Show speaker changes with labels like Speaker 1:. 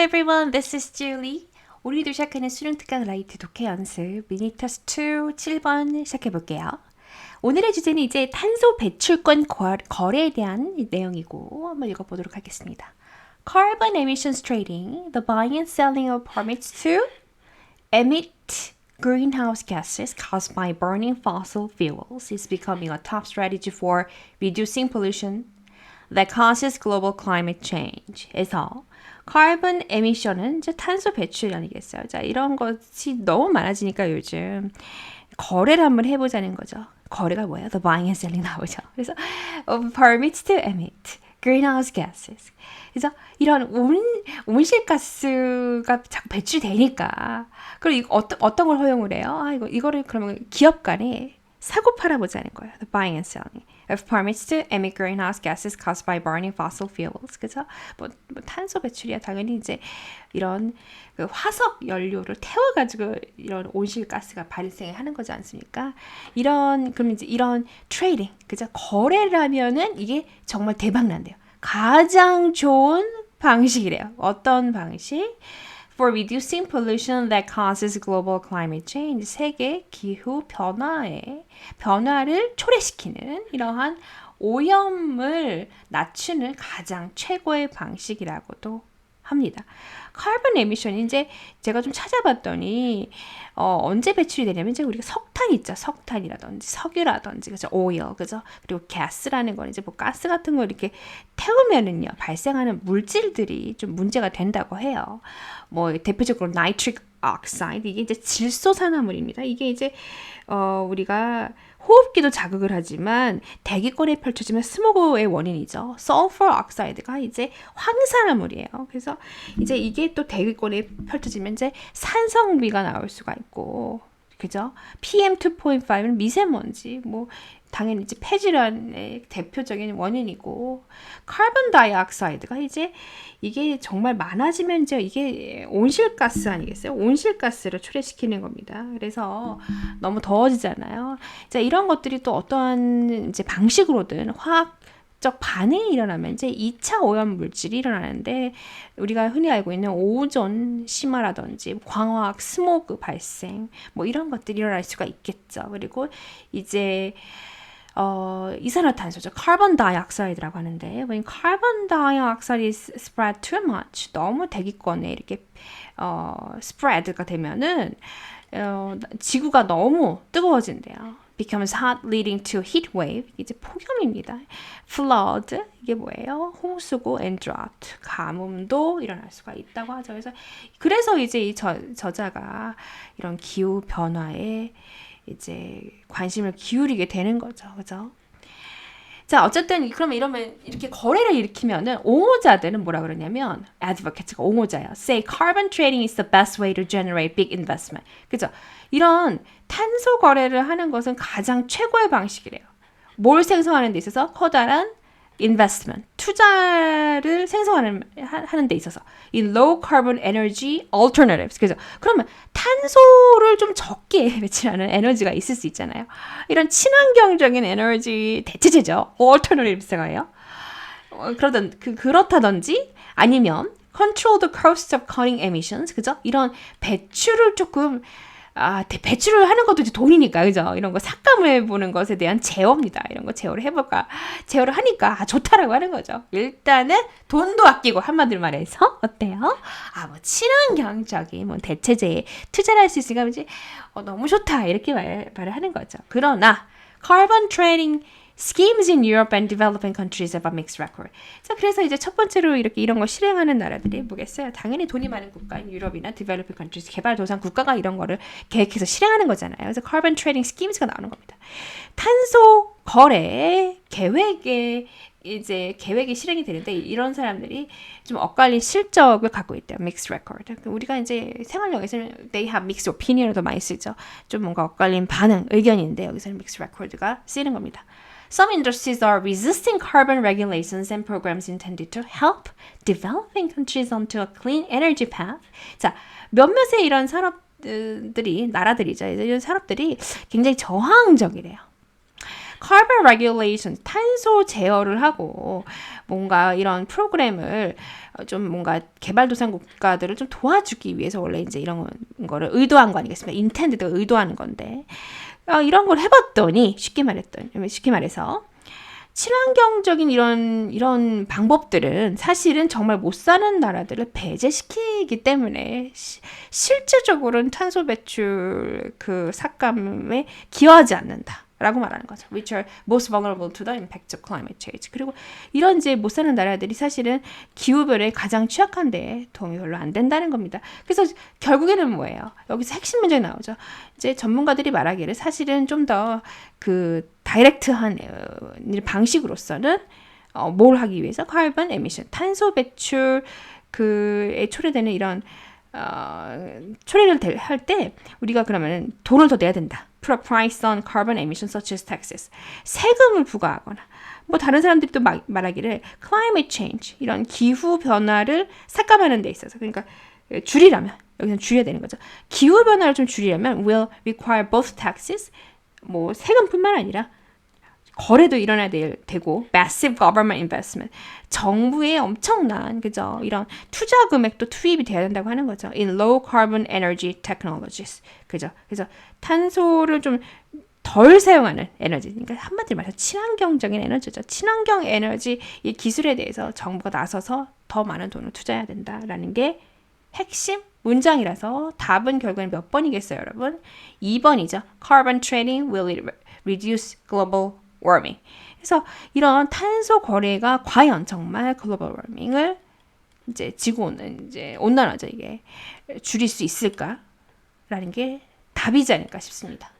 Speaker 1: everyone, this is Julie. 오늘도 시작하는 수능 특강 라이트 독해 연습 미니 테스트 2 7번 시작해볼게요. 오늘의 주제는 이제 탄소 배출권 거래에 대한 내용이고 한번 읽어보도록 하겠습니다. Carbon emissions trading, the buying and selling of permits to emit greenhouse gases caused by burning fossil fuels is becoming a top strategy for reducing pollution that causes global climate change. 에서 카본 에미션은 이제 탄소 배출 아니겠어요. 자, 이런 것이 너무 많아지니까 요즘 거래를 한번 해보자는 거죠. 거래가 뭐예요? The buying and selling 나오죠. 그래서 permits to emit greenhouse gases. 그래서 이런 온실가스가 자꾸 배출되니까 그리고 어떤 걸 허용을 해요? 이거를 그러면 기업 간에 사고 팔아보자는 거예요. The buying and selling of permits to emit greenhouse gases caused by burning fossil fuels. 그래서 뭐 탄소 배출이야 당연히 이제 이런 그 화석 연료를 태워가지고 이런 온실가스가 발생하는 거지 않습니까? 그럼 이제 이런 트레이딩, 그죠? 거래를 하면은 이게 정말 대박 난대요. 가장 좋은 방식이래요. 어떤 방식? For reducing pollution that causes global climate change. 세계 기후 변화를 초래시키는 이러한 오염을 낮추는 가장 최고의 방식이라고도 합니다. 카본 에미션이 이제 제가 좀 찾아봤더니 언제 배출이 되냐면 이제 우리가 석탄 있죠. 석탄이라든지 석유라든지 그죠? 오일 그죠? 그리고 가스라는 건 이제 뭐 가스 같은 거 이렇게 태우면은요 발생하는 물질들이 좀 문제가 된다고 해요. 뭐 대표적으로 나이트릭 억사이드 이게 이제 질소산화물입니다. 이게 이제 우리가 호흡기도 자극을 하지만 대기권에 펼쳐지면 스모그의 원인이죠. 설퍼 억사이드가 이제 황산화물이에요. 그래서 이제 이게 또 대기권에 펼쳐지면 이제 산성비가 나올 수가 있고, 그죠? PM2.5는 미세먼지, 뭐 당연히 이제 폐질환의 대표적인 원인이고, 카본 다이옥사이드가 이제 이게 정말 많아지면 이제 이게 온실가스 아니겠어요? 온실가스를 초래시키는 겁니다. 그래서 너무 더워지잖아요. 자, 이런 것들이 또 어떠한 이제 방식으로든 화학적 반응이 일어나면 이제 2차 오염 물질이 일어나는데 우리가 흔히 알고 있는 오존 심화라든지 광화학 스모그 발생 뭐 이런 것들이 일어날 수가 있겠죠. 그리고 이제 이산화탄소죠. 카본 다이옥사이드라고 하는데 when carbon dioxide is spread too much 너무 대기권에 이렇게 spread가 되면은 지구가 너무 뜨거워진대요. becomes hot leading to heat wave 이제 폭염입니다. flood 이게 뭐예요? 홍수고 and drought 가뭄도 일어날 수가 있다고 하죠. 그래서 이제 이 저자가 이런 기후 변화에 이제 관심을 기울이게 되는 거죠. 그죠? 자, 어쨌든 그러면 이러면 이렇게 거래를 일으키면은 옹호자들은 뭐라 그러냐면 advocate가 옹호자예요. Say carbon trading is the best way to generate big investment. 그죠? 이런 탄소 거래를 하는 것은 가장 최고의 방식이래요. 뭘 생성하는 데 있어서 커다란 investment, 투자를 생성하는 데 있어서 in low carbon energy alternatives. 그래서 그러면 탄소를 좀 적게 배출하는 에너지가 있을 수 있잖아요. 이런 친환경적인 에너지 대체제죠. alternatives가요. 그렇다든지 아니면 control the cost of cutting emissions. 그죠? 이런 배출을 조금 배출을 하는 것도 이제 돈이니까, 그죠? 이런 거 삭감해 보는 것에 대한 제어입니다. 이런 거 제어를 해볼까? 제어를 하니까 좋다라고 하는 거죠. 일단은 돈도 아끼고 한마디로 말해서 어때요? 뭐 친환경적인 뭐 대체제에 투자를 할 수 있으니까 이제 너무 좋다 이렇게 말을 하는 거죠. 그러나 carbon trading schemes in Europe and developing countries have a mixed record. 자, 그래서 이제 첫 번째로 이런 걸 실행하는 나라들이 뭐겠어요? 당연히 돈이 많은 국가인 유럽이나 developing countries, 개발도상 국가가 이런 거를 계획해서 실행하는 거잖아요. 그래서 carbon trading schemes가 나오는 겁니다. 탄소 거래 계획이 실행이 되는데 이런 사람들이 좀 엇갈린 실적을 갖고 있대요. mixed record. 우리가 이제 생활용에서는 they have mixed opinion을 더 많이 쓰죠. 좀 뭔가 엇갈린 반응, 의견인데 여기서는 mixed record가 쓰이는 겁니다. Some industries are resisting carbon regulations and programs intended to help developing countries onto a clean energy path. 자, 몇몇의 이런 나라들이죠. 이런 산업들이 굉장히 저항적이래요. carbon regulation, 탄소 제어를 하고 뭔가 이런 프로그램을 좀 뭔가 개발도상 국가들을 좀 도와주기 위해서 원래 이제 이런 거를 의도한 거 아니겠습니까? intended 의도하는 건데 이런 걸 해봤더니 쉽게 말해서 친환경적인 이런 방법들은 사실은 정말 못 사는 나라들을 배제시키기 때문에 실제적으로는 탄소 배출 그 삭감에 기여하지 않는다. 라고 말하는 거죠. Which are most vulnerable to the impact of climate change. 그리고 이런 이제 못 사는 나라들이 사실은 기후변화에 가장 취약한데 도움이 별로 안 된다는 겁니다. 그래서 결국에는 뭐예요? 여기서 핵심 문제가 나오죠. 이제 전문가들이 말하기를 사실은 좀 더 그 다이렉트한 방식으로서는 뭘 하기 위해서 carbon emission, 탄소 배출 그에 초래되는 이런 초래를 할 때 우리가 그러면 돈을 더 내야 된다. Put a price on carbon emissions such as taxes. 세금을 부과하거나 뭐 다른 사람들이 또 말하기를 climate change 이런 기후 변화를 삭감하는 데 있어서 그러니까 줄이려면 여기서 줄여야 되는 거죠. 기후 변화를 좀 줄이려면 will require both taxes 뭐 세금뿐만 아니라 거래도 일어나야 되고 massive government investment 정부의 엄청난 그죠 이런 투자 금액도 투입이 돼야 된다고 하는 거죠. in low carbon energy technologies 그죠 그래서 탄소를 좀 덜 사용하는 에너지 그러니까 한마디로 말해서 친환경적인 에너지죠. 친환경 에너지 이 기술에 대해서 정부가 나서서 더 많은 돈을 투자해야 된다라는 게 핵심 문장이라서 답은 결국엔 몇 번이겠어요, 여러분? 2번이죠. Carbon trading will reduce global warming. 그래서 이런 탄소 거래가 과연 정말 글로벌 워밍을 이제 지구온은 이제 온난화죠 이게 줄일 수 있을까라는 게 답이지 않을까 싶습니다.